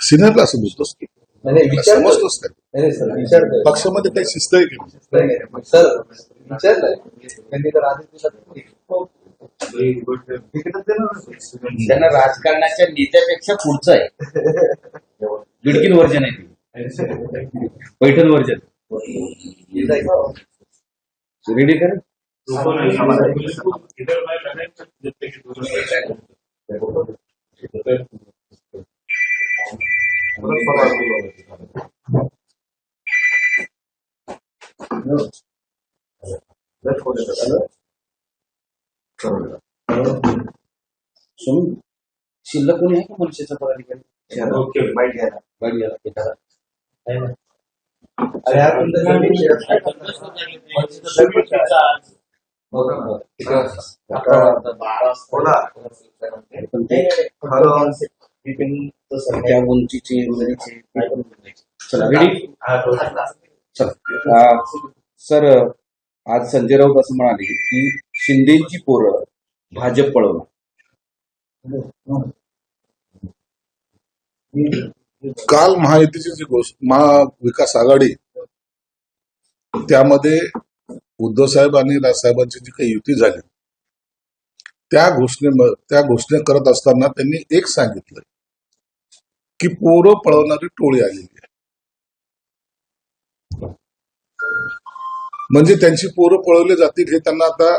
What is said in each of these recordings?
सिनियरला असं बोलतोस की समजतोस काय पक्षामध्ये काही शिस्त आहे की सर विचारलंय त्यांनी तर आधी दिवसात त्यांना राजकारणाच्या नेत्यापेक्षा पुढचं आहे. बिडकीन वर्जन आहे ती, पैठण वर्जन. रेडी कर. शिल्लक कोणी आहे का मनसेचा पदाधिकारी? माहिती आहे बाईट घ्यायला एखादा आहे ना? अरे आपण त्या उंचीचे वगैरेचे चला रेडी. चला सर, आज संजय राऊत असं म्हणाले की शिंदेची पोरं भाजप पळवणार. काल महायुतीची जी महाविकास आघाडी त्यामध्ये उद्धव साहेब आणि राजसाहेबांची जी काही युती झाली त्या घोषणे करत असताना त्यांनी एक सांगितलं की पोरं पळवणारी टोळी आलेली आहे. म्हणजे त्यांची पोरं पळवले जातील हे त्यांना आता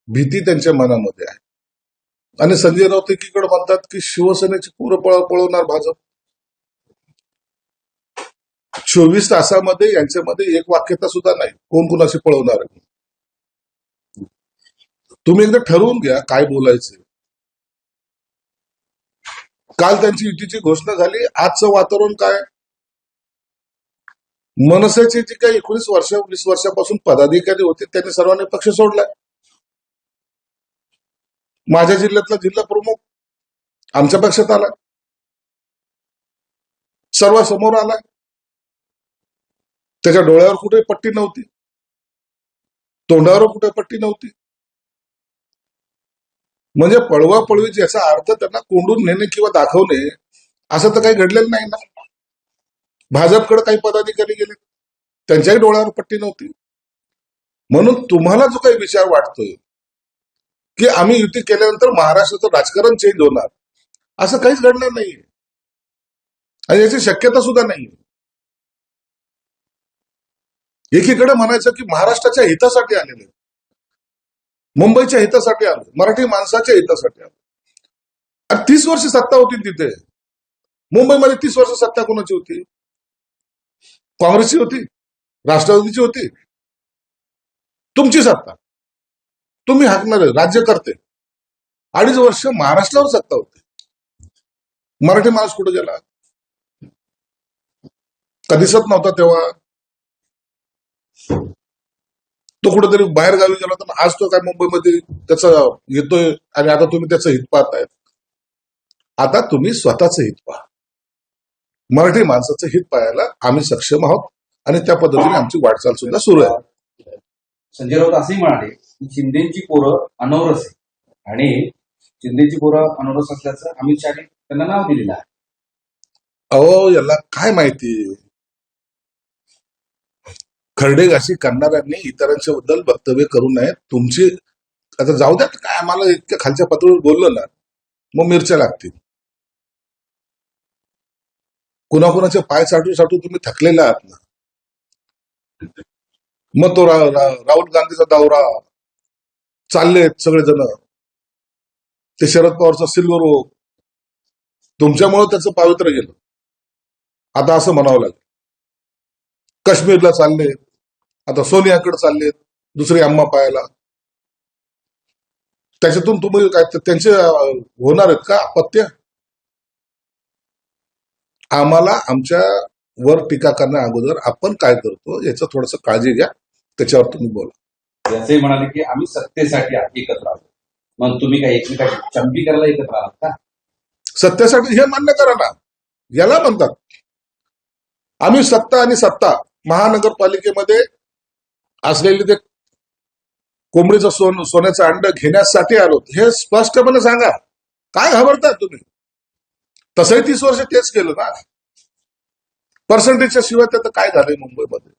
भीती त्यांच्या मनामध्ये आहे. आणि संजय राऊत एकीकडे म्हणतात की शिवसेनेची पोरं पळवणार भाजप. 24 तासामध्ये यांच्यामध्ये एक वाक्यता सुद्धा नाही कोण कुणाशी पळवणार आहे. तुम्ही एकदा ठरवून घ्या काय बोलायचं. काल त्यांची युतीची घोषणा झाली. आजचं वातावरण काय? मनसेचे जे काही 19 वर्षापासून पदाधिकारी होते त्यांनी सर्वांनी पक्ष सोडलाय. माझ्या जिल्ह्यातला जिल्हा प्रमुख आमच्या पक्षात आला, सर्व समोर आलाय. त्याच्या डोळ्यावर कुठे पट्टी नव्हती, तोंडावर कुठे पट्टी नव्हती. म्हणजे पळवा पळवीची याचा अर्थ त्यांना कोंडून नेणे किंवा दाखवणे असं तर काही घडलेलं नाही ना. भाजपकडे काही पदाधिकारी गेले, त्यांच्याही डोळ्यावर पट्टी नव्हती. म्हणून तुम्हाला जो काही विचार वाटतोय की आम्ही युती केल्यानंतर महाराष्ट्राचं राजकारण चेंज होणार, असं काहीच घडणार नाहीये आणि याची शक्यता सुद्धा नाही. एकीकडे म्हणायचं की महाराष्ट्राच्या हितासाठी आलेले, मुंबईच्या हितासाठी आले, मराठी माणसाच्या हितासाठी आले. आणि 30 वर्ष सत्ता होती तिथे. मुंबईमध्ये 30 वर्ष सत्ता कोणाची होती? काँग्रेसची होती, राष्ट्रवादीची होती. तुमची सत्ता, तुम्ही हाकणारे राज्यकर्ते. 2.5 वर्ष महाराष्ट्रावर सत्ता होती. मराठी माणूस कुठे गेला? का दिसत नव्हता तेव्हा? तो कुठेतरी बाहेर गावी गेला होता. आज तो काय मुंबईमध्ये त्याचा येतोय आणि आता तुम्ही त्याचं हित पाहतायत. आता तुम्ही स्वतःचं हित पहा. मराठी माणसाचं हित पाहायला आम्ही सक्षम आहोत आणि त्या पद्धतीने आमची वाटचाल सुद्धा सुरू आहे. संजय राऊत असंही म्हणाले की शिंदेची पोरं अनौरस आहे आणि शिंदेची पोरं अनौरस असल्याचं अमित शहाने त्यांना नाव दिलेलं आहे. अहो, याला काय माहिती? खरडेगाशी करणाऱ्यांनी इतरांच्या बद्दल वक्तव्य करू नये. तुमची आता जाऊ द्या, काय आम्हाला इतक्या खालच्या पातळीवर बोललं ना मग मिरच्या लागतील. कुणाकुणाचे पाय साठू साठू तुम्ही थकलेला आहात ना. मग तो राहुल गांधीचा दौरा चाललेत सगळेजण. ते शरद पवारचा सिल्वर ओक, तुमच्यामुळे त्याचं पावित्र्य गेलं. आता असं म्हणावं लागेल. काश्मीरला चालले, आता सोनियाकडे चाललेत दुसरी अम्मा पाहायला. त्याच्यातून तुम्ही काय त्यांचे होणार आहेत का अपत्य? आम्हाला आमच्या वर टीका करण्या अगोदर आपण काय करतो याचं थोडस काळजी घ्या, त्याच्यावर तुम्ही बोला. असंही म्हणाले की आम्ही सत्तेसाठी एकत्र आलो. मग तुम्ही काय एकमेकाची चंपी करायला एकत्र आहात का? सत्तेसाठी हे मान्य करा ना. याला म्हणतात आम्ही सत्ता आणि सत्ता. महानगरपालिकेमध्ये असलेले ते कोंबडीचं सोन्याचं अंड घेण्यासाठी आलो हे स्पष्टपणे सांगा. काय घाबरताय तुम्ही? तसंही 30 वर्ष तेच केलं ना. पर्सेंटेजच्या शिवाय त्याचं काय झालंय मुंबईमध्ये?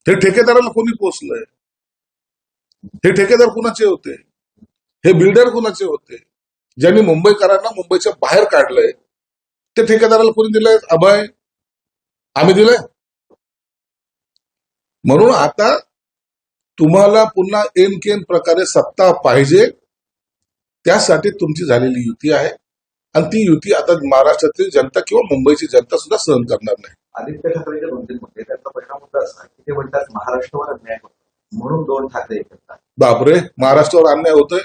हे ठेकेदाराला कोणी पोचलंय? हे ठेकेदार कुणाचे होते? हे बिल्डर कुणाचे होते? ज्यांनी मुंबईकरांना मुंबईच्या बाहेर काढलंय ते ठेकेदाराला कोणी दिलंय? अभय? आम्ही दिलंय? म्हणून आता तुम्हाला पुन्हा एन प्रकारे सत्ता पाहिजे, त्यासाठी तुमची झालेली युती आहे आणि ती युती आता महाराष्ट्रातील जनता किंवा मुंबईची जनता सुद्धा सहन करणार नाही. आदित्य ठाकरेचे 2-3 मुद्दे, त्याचा परिणाम होता असा की ते म्हणतात महाराष्ट्रावर अन्याय होतो म्हणून 2 ठाकरे एकत्र. बापरे, महाराष्ट्रावर अन्याय होतोय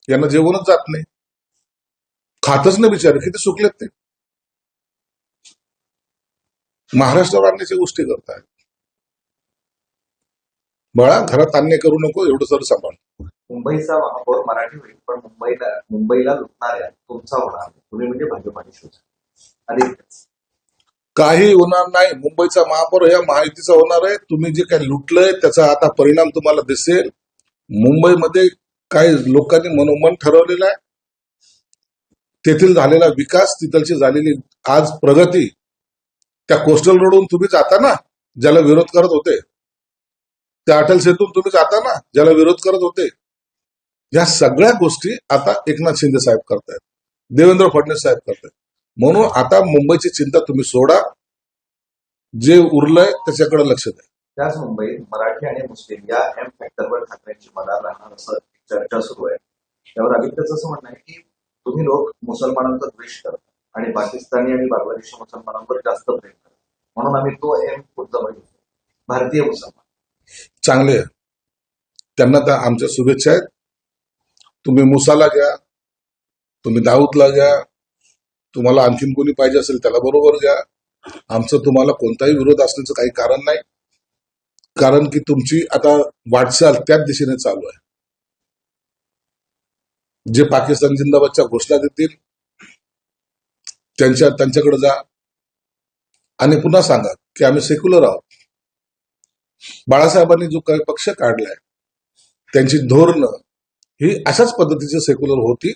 यांना जेवणच जात नाही, खातच नाही बिचारे, किती सुकलेत ते. महाराष्ट्रावर आणण्याच्या गोष्टी करतायत. बळा, घरात अन्याय करू नको, एवढं सर सांभाळ. मुंबईचा महापौर मराठी होईल, पण मुंबईला लुटणाऱ्या तुमचा होणार. तुम्ही म्हणजे भाजपाची शिवसेना. आदित्य, काही होणार नाही. मुंबईचा महापौर या महायुतीचा होणार आहे. तुम्ही जे काही लुटलंय त्याचा आता परिणाम तुम्हाला दिसेल. मुंबईमध्ये काही लोकांनी मनोमन ठरवलेलं आहे. तेथील झालेला विकास, तिथलची झालेली आज प्रगती, त्या कोस्टल रोडवरून तुम्ही जाता ना, ज्याला विरोध करत होते, त्या अटल सेतून तुम्ही जाता ना, ज्याला विरोध करत होते, या सगळ्या गोष्टी आता एकनाथ शिंदे साहेब करतायत, देवेंद्र फडणवीस साहेब करतायत. म्हणून आता मुंबईची चिंता तुम्ही सोडा, जे उरलंय त्याच्याकडे लक्ष द्या. त्याच मुंबईत मराठी आणि मुस्लिम या एम फॅक्टरवर ठाकरेंची मदार राहणार असं चर्चा सुरू आहे. त्यावर आदित्यचं असं म्हणणं आहे की तुम्ही लोक मुसलमानांचा द्वेष करता आणि पाकिस्तानी आणि बांगलादेशी मुसलमानांवर जास्त प्रेम करता, म्हणून आम्ही तो एम पुढचा बघितलो, भारतीय मुसलमान. चांगले आहे, त्यांना त्या आमच्या शुभेच्छा आहेत. तुम्ही मुसाला घ्या, तुम्ही दाऊदला घ्या, तुम्हाला आणखीन कोणी पाहिजे असेल त्याला बरोबर घ्या. आमचं तुम्हाला कोणताही विरोध असण्याचं काही कारण नाही, कारण की तुमची आता वाटचाल त्याच दिशेने चालू आहे. जे पाकिस्तान जिंदाबादच्या घोषणा देतील त्यांच्याकडे जा आणि पुन्हा सांगा की आम्ही सेक्युलर आहोत. बाळासाहेबांनी जो काही पक्ष काढलाय त्यांची धोरणं ही अशाच पद्धतीची सेक्युलर होती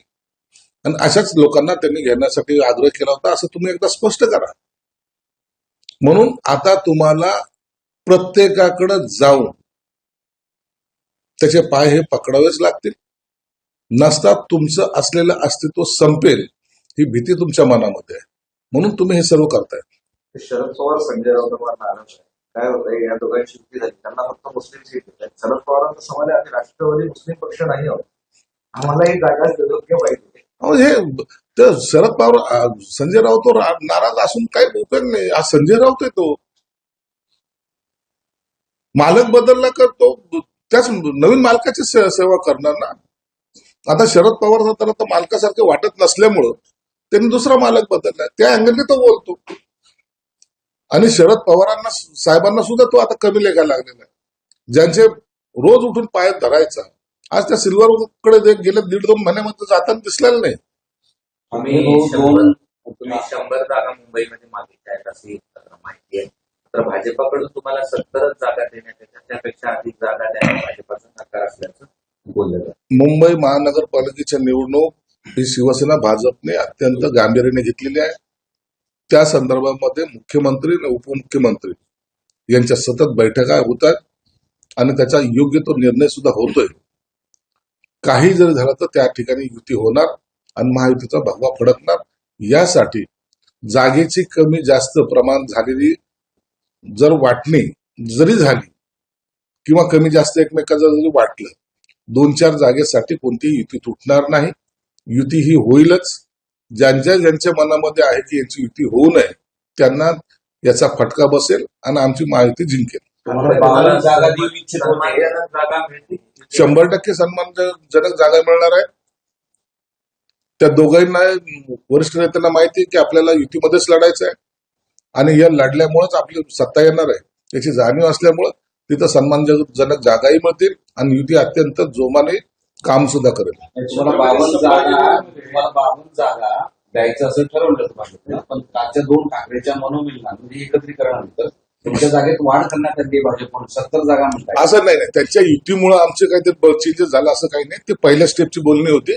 आणि अशाच लोकांना त्यांनी घेण्यासाठी आग्रह केला होता, असं तुम्ही एकदा स्पष्ट करा. म्हणून आता तुम्हाला प्रत्येकाकडे जाऊन त्याचे पाय हे पकडावेच लागतील, नसता तुमचं असलेलं अस्तित्व संपेल ही भीती तुमच्या मनामध्ये आहे. म्हणून तुम्ही हे सर्व करताय. शरद पवार संजय राऊतांवर नाराज आहे. काय होतंय, या दोघांची युती झाली, त्यांना फक्त मुस्लिम सीट देतात. शरद पवारांचा समाज आहे, आम्ही राष्ट्रवादी मुस्लिम पक्ष नाही आहोत, आम्हाला ही जागा योग्य पाहिजे. हे तर शरद पवार संजय राऊतवर नाराज असून काही उपयोग नाही. आज संजय राऊत आहे, तो मालक बदलला करतो, त्याच नवीन मालकाची सेवा करणार ना. आता शरद पवार तर आता मालकासारखे वाटत नसल्यामुळं त्यांनी दुसरा मालक बदलला, त्या अँगलने तो बोलतो. आणि शरद पवारांना साहेबांना सुद्धा तो आता कमी लेखायला लागलेला आहे. ज्यांचे रोज उठून पायात धरायचा, आज त्या सिल्वरकडे गेले 1.5-2 महिन्यामध्ये जाताना दिसलेलं नाही. तुम्ही 100 जागा मुंबईमध्ये मागितल्या आहेत अशी माहिती आहे. तर भाजपाकडून तुम्हाला 70 जागा देण्यात येतात, त्यापेक्षा अधिक जागा द्यायला भाजपाचा नकार असल्याचं बोललं जातं. मुंबई महानगरपालिकेच्या निवडणूक ही शिवसेना भाजपने अत्यंत गांभीर्याने घेतलेली आहे. त्या संदर्भामध्ये मुख्यमंत्री आणि उपमुख्यमंत्री यांच्या सतत बैठका होतात आणि त्याचा योग्य तो निर्णय सुद्धा होतोय. काही जरी झालं तर त्या ठिकाणी युती होणार आणि महायुतीचा भगवा फडकणार. यासाठी जागेची कमी जास्त प्रमाण झालेली जर वाटणी जरी झाली किंवा कमी जास्त एकमेकांचं जरी वाटलं, 2-4 जागेसाठी कोणतीही युती तुटणार नाही. युती ही होईलच. ज्यांच्या मनामध्ये आहे की यांची युती होऊ नये त्यांना याचा फटका बसेल आणि आमची महायुती जिंकेल. तुम्हाला 52 जागा देऊ इच्छित होते, जागा मिळतील 100% सन्मानजनक जागा मिळणार आहे. त्या दोघांना वरिष्ठ नेत्यांना माहिती आहे की आपल्याला युतीमध्येच लढायचं आहे आणि या लढल्यामुळेच आपली सत्ता येणार आहे याची जाणीव असल्यामुळं तिथं सन्मानजनक जागाही मिळतील आणि युती अत्यंत जोमाने काम सुद्धा करेल. तुम्हाला 52 जागा द्यायचं असं ठरवलं तुम्हाला, पण कालच्या 2 ठाकरेच्या मनोमिलनात म्हणजे एकत्रीकरणानंतर तुमच्या जागेत वाढ करण्यात आली भाजपकडून 70 जागा म्हणतात. असं नाही, त्यांच्या युतीमुळे आमचे काहीतरी चेंजेस झालं असं काही नाही. ते पहिल्या स्टेपची बोलणी होती.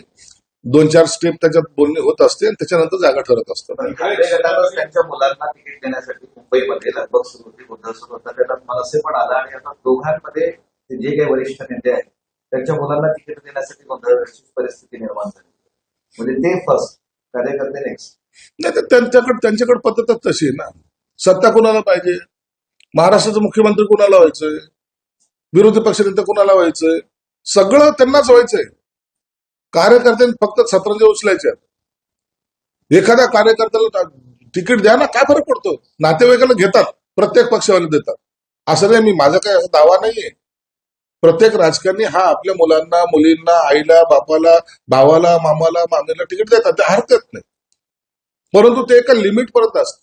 2-4 स्टेप त्याच्यात बोलणी होत असते आणि त्याच्यानंतर जागा ठरत असतात. पण ठाकरे गटातच त्यांच्या मुलांना तिकीट देण्यासाठी मुंबईमध्ये लगबग सुरू होती, गोंधळ सुरू होता. त्याच्यात मनसे पण आला आणि आता दोघांमध्ये जे काही वरिष्ठ नेते आहेत त्यांच्या मुलांना तिकीट देण्यासाठी गोंधळाची परिस्थिती निर्माण झाली. म्हणजे ते फर्स्ट, कार्यकर्ते नेक्स्ट. नाही तर त्यांच्याकडे पद्धतच तशी आहे ना. सत्ता कोणाला पाहिजे, महाराष्ट्राचं मुख्यमंत्री कोणाला व्हायचंय, विरोधी पक्षनेते कोणाला व्हायचंय, सगळं त्यांनाच व्हायचंय. कार्यकर्त्यांनी फक्त सतरंजी उचलायच्या. एखाद्या कार्यकर्त्याला तिकीट द्या ना, काय फरक पडतो. नातेवाईकाला घेतात, प्रत्येक पक्षावाले देतात. असं नाही, मी माझा काही असा दावा नाहीये. प्रत्येक राजकारणी हा आपल्या मुलांना, मुलींना, आईला, बापाला, भावाला, मामाला, मामीला तिकीट देतात, ते हरकत नाही. परंतु ते एका लिमिट पर्यंत असतं.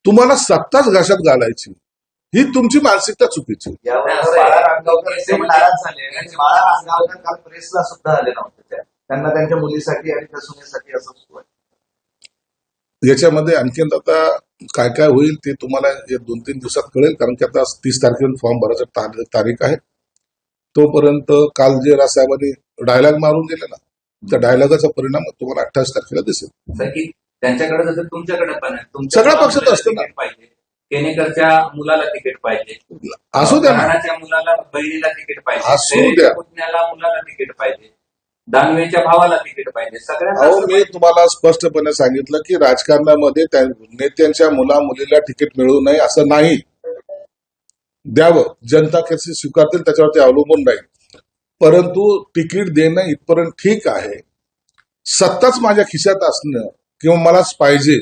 तुम्हाला सत्ताच घाशात घालायची, ही तुमची मानसिकता चुकीची. यावर बाळा रांगावकर हे नाराज झाले आणि बाळा रांगावकर काल प्रेसला सुद्धा आले नव्हते. त्यांना त्यांच्या मुलीसाठी आणि त्या सुनेसाठी असं सुरू आहे. याच्यामध्ये आणखीन आता काय काय होईल ते तुम्हाला या 2-3 दिवसात कळेल, कारण की आता 30 तारखेला फॉर्म भरायची तारीख आहे. तोपर्यंत काल जे राजसाहेबांनी डायलॉग मारून दिले ना, त्या डायलॉगाचा परिणाम तुम्हाला 28 तारखेला दिसेल. सर की त्यांच्याकडे जसं तुमच्याकडे पण आहे, सगळ्या पक्षात मुलाला असतं ना. तिकीट पाहिजे, केनेकरच्या मुलाला तिकीट पाहिजे, असू द्या ना, राणाच्या मुलाला बहिणीला तिकीट पाहिजे, असू खैरेच्या द्या. पुतण्याला मुलाला तिकीट पाहिजे, दानवेच्या भावाला तिकीट पाहिजे, सगळ्यांना अहो असं मी पाहिजे. तुम्हाला स्पष्टपणे सांगितलं की राजकारणामध्ये त्या नेत्यांच्या मुला मुलीला तिकीट मिळू नये असं नाही. द्यावं, जनता कशी स्वीकारतील त्याच्यावरती अवलंबून राहील. परंतु तिकीट देणं इथपर्यंत ठीक आहे. सत्ताच माझ्या खिशात असणं किंवा मलाच पाहिजे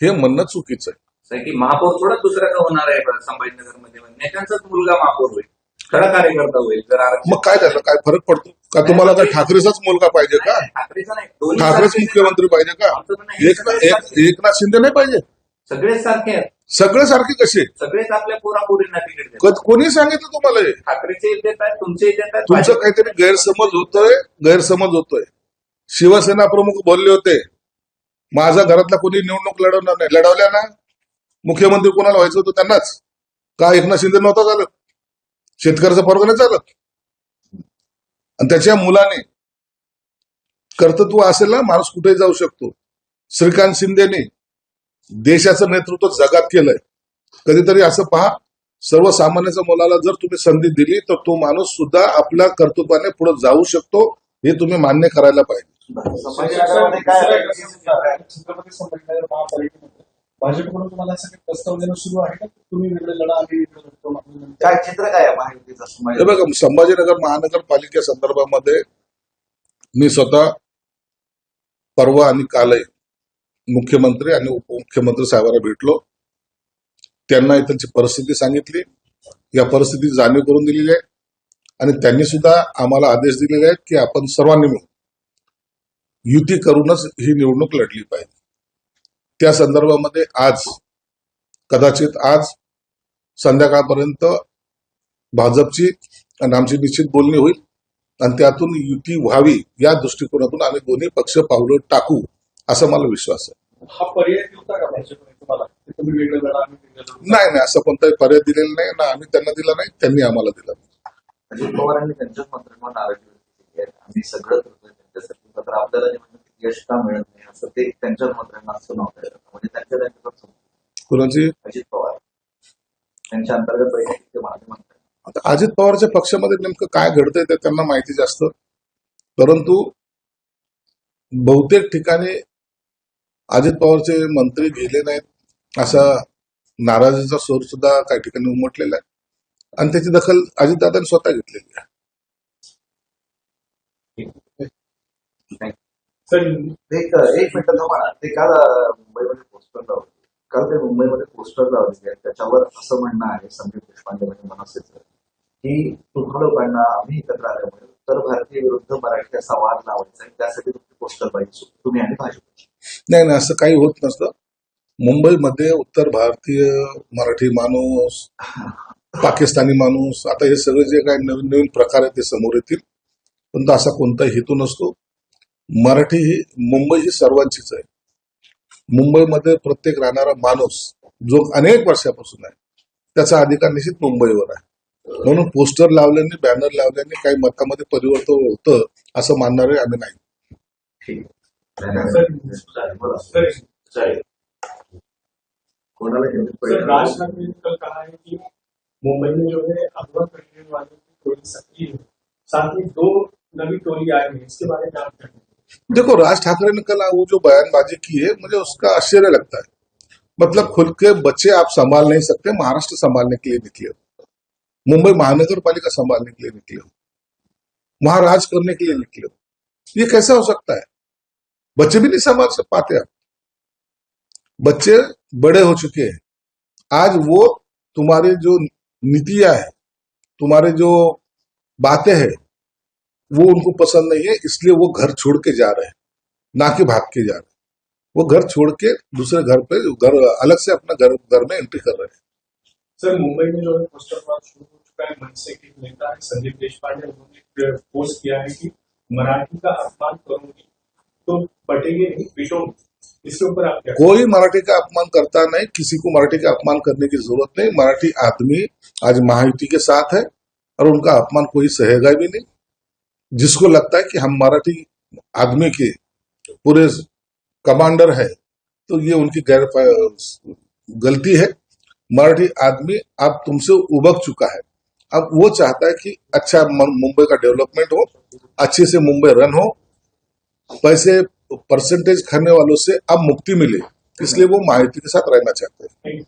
हे म्हणणं चुकीचं आहे. सर की महापौर थोडा दुसरा का होणार आहे संभाजीनगरमध्ये, नेत्यांचाच मुलगा महापौर होईल, खरा कार्यकर्ता होईल. जर आरक्षण मग काय झालं, काय फरक पडतो का? तुम्हाला काय ठाकरेचाच मुलगा पाहिजे का? नाही, ठाकरेचा नाही, दोन्ही ठाकरेच सारखे मुख्यमंत्री पाहिजे का? आमचं पण नाही, एकनाथ शिंदे नाही पाहिजे? सगळेच सारखे आहेत, सगळे सारखे कसे? सगळेच आपल्या पोरापोरींना तिकीट देतात. कोणी सांगितलं तुम्हाला हे? ठाकरेचे देत आहेत, तुमचे देत आहेत, तुमचं काहीतरी गैरसमज होतोय. शिवसेना प्रमुख बोलले होते, माझ्या घरातला कोणी निवडणूक लढवणार नाही. लढवल्या ना, मुख्यमंत्री कोणाला व्हायचं होतं त्यांनाच. का एकनाथ शिंदे नव्हता चालत? शेतकऱ्याचा पोरगा नाही चालत? आणि त्याच्या मुलाने कर्तृत्व असेल ना, माणूस कुठेही जाऊ शकतो. श्रीकांत शिंदेने देशाचं नेतृत्व जगात केलंय. कधीतरी असं पहा, सर्वसामान्याच्या मुलाला जर तुम्ही संधी दिली तर तो माणूस सुद्धा आपल्या कर्तृत्वाने पुढे जाऊ शकतो, हे तुम्ही मान्य करायला पाहिजे. संभाजीनगरमध्ये काय आहे? छत्रपती संभाजीनगर महापालिकेमध्ये भाजपकडून तुम्हाला असं काही प्रस्ताव देणं सुरू आहे का? तुम्ही वेगळे लढा, आम्ही वेगळे लढतो. काय चित्र काय आहे महायुतीचं हे संभाजी? बघा, संभाजीनगर महानगरपालिके संदर्भामध्ये मी स्वतः परवा आणि कालही मुख्यमंत्री आणि उपमुख्यमंत्री साहेबांना भेटलो. त्यांना इथलची परिस्थिती सांगितली, या परिस्थितीची जाणीव करून दिलेली आहे आणि त्यांनी सुद्धा आम्हाला आदेश दिलेले आहेत की आपण सर्वांनी मिळून युती करूनच ही निवडणूक लढली पाहिजे. त्या संदर्भामध्ये कदाचित आज संध्याकाळपर्यंत भाजपची आणि आमची निश्चित बोलणी होईल आणि त्यातून युती व्हावी या दृष्टिकोनातून आम्ही दोन्ही पक्ष पावलं टाकू असा मला विश्वास आहे. हा पर्याय दिलता का भाजपने तुम्हाला, की तुम्ही वेगळे लढा, आम्ही वेगळे लढतो? नाही, असं कोणताही पर्याय दिलेला नाही ना, आम्ही त्यांना दिला नाही, त्यांनी आम्हाला दिला. अजित पवारांनी त्यांच्याच मंत्र्यांवर नाराजी व्यक्त केली आहे. आम्ही सगळं करतोय त्यांच्यासाठी, मात्र आपल्याला निवडणुकीत यश का मिळत नाही असं ते त्यांच्याच मंत्र्यांना असं नव्हतं. म्हणजे त्यांच्याकडचं कुणाची? अजित पवार त्यांच्या अंतर्गत बैठकीत ते माजी मंत्री. आता अजित पवारच्या पक्षामध्ये नेमकं काय घडतंय ते त्यांना माहिती जास्त, परंतु बहुतेक ठिकाणी अजित पवारचे मंत्री गेले नाहीत असा नाराजीचा सूर सुद्धा काही ठिकाणी उमटलेला आहे आणि त्याची दखल अजितदादांनी स्वतः घेतलेली आहे. सर, एक मिनिट थांबा. ते काल मुंबईमध्ये पोस्टर लावले. काल ते मुंबईमध्ये पोस्टर लावले आहेत. त्याच्यावर असं म्हणणं आहे संदीप देशपांडे आणि मनसेचं की तुम्हा लोकांना आम्ही एकत्र आल्यामुळे उत्तर भारतीय विरुद्ध मराठी असा वाद लावायचा आहे, त्यासाठी तुमची पोस्टर पाहिजे तुम्ही आणि भाजप. नाही, असं काही होत नसतं. मुंबईमध्ये उत्तर भारतीय, मराठी माणूस, पाकिस्तानी माणूस, आता हे सगळे जे काही नवीन नवीन प्रकार आहेत ते समोर येतील, पण असा कोणताही हेतू नसतो. मुंबई ही सर्वांचीच आहे. मुंबईमध्ये प्रत्येक राहणारा माणूस जो अनेक वर्षापासून आहे त्याचा अधिकार निश्चित मुंबईवर आहे. म्हणून पोस्टर लावल्याने, बॅनर लावल्याने काही मतामध्ये परिवर्तन होतं असं मानणारे आम्ही नाही. ठीक सर, आहे चालेल, बोला. सर, चालेल. कोणाला हिंदीत सर, पहिले राज ठाकरे ने कल कहा है कि मुंबई में जो है अफवाह फैलाने वालों की टोली सक्रिय है, साथ में 2 नवी टोली आई है, इसके बारे में आप क्या कहेंगे? देखो, राज ठाकरे ने कल वो जो बयानबाजी की है, मुझे उसका आश्चर्य लगता है। मतलब खुद के बच्चे आप संभाल नहीं सकते, महाराष्ट्र संभालने के लिए निकले हो, मुंबई महानगर पालिका संभालने के लिए निकले हो, महाराज करने के लिए निकले हो, ये कैसा हो सकता है? बच्चे भी नहीं संभाल सक पाते आप। बच्चे बड़े हो चुके हैं, आज वो तुम्हारे जो नीतियां है, तुम्हारे जो बातें हैं, वो उनको पसंद नहीं है, इसलिए वो घर छोड़ के जा रहे हैं, ना कि भाग के जा रहे हैं। वो घर छोड़ के दूसरे घर पे घर अलग से अपना घर में एंट्री कर रहे हैं। सर, मुंबई में जो है पोस्टरबाद शुरू हो चुका है। मनसे के एक नेता है संदीप देशपांडे, उन्होंने एक पोस्ट किया है कि मराठी का अपमान करूंगी तो बटेंगे नहीं, पीटूंगी। इसके ऊपर आप क्या कोई मराठी का अपमान करता नहीं, किसी को मराठी का अपमान करने की जरूरत नहीं। मराठी आदमी आज महायुति के साथ है और उनका अपमान कोई सहेगा भी नहीं। जिसको लगता है कि हम मराठी आदमी के पूरे कमांडर है, तो ये उनकी गलती है। मराठी आदमी अब तुमसे उबक चुका है। अब वो चाहता है कि अच्छा मुंबई का डेवलपमेंट हो, अच्छे से मुंबई रन हो, पैसे परसेंटेज खाने वालों से अब मुक्ति मिले, इसलिए वो महायुति के साथ रहना चाहते हैं। कहेंगे?